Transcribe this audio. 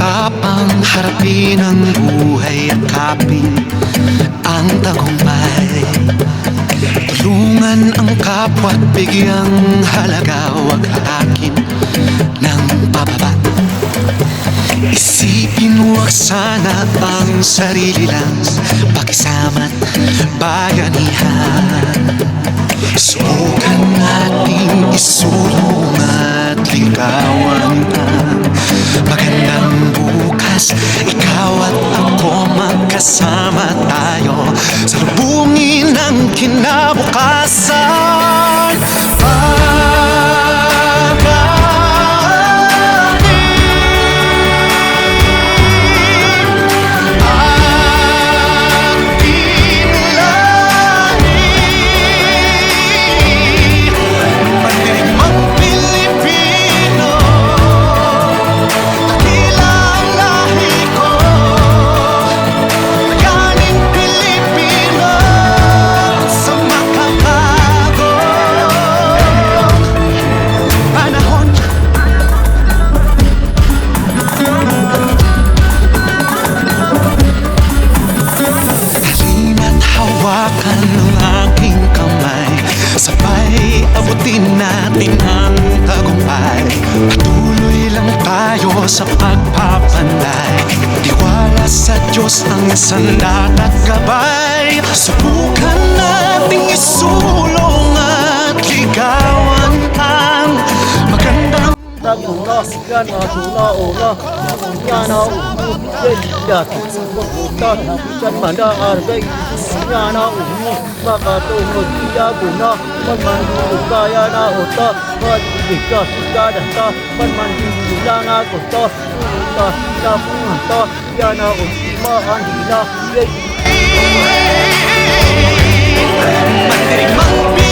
tapang harapin ang buhay at kapin ang tagumpay. Tulungan ang kapwa't bigyang halaga, wag halakin ng pababa. Isipin wag sana ang sarili lang, pakisama't bayanihan. Subukan nating isulong at ligawan ang magandang bukas. Ikaw at ako magkasama tayo, salubungin ang kinabukasan. Hawakan ng aking kamay, sabay abutin natin ang tagumpay. Patuloy lang tayo sa pagpapanday, tiwala sa Diyos ang sandat at gabay. Subukan nating isulong at ligawan ang magandang Taguna, yana, tuna, ona, yana, ya, buta, ikan manda, arbeg, yana, makato, ya, guna, manmandi, kaya na, ota, madika, data, manmandi, yana, kota, uta, punta, yana, ultima, andina, Mandiring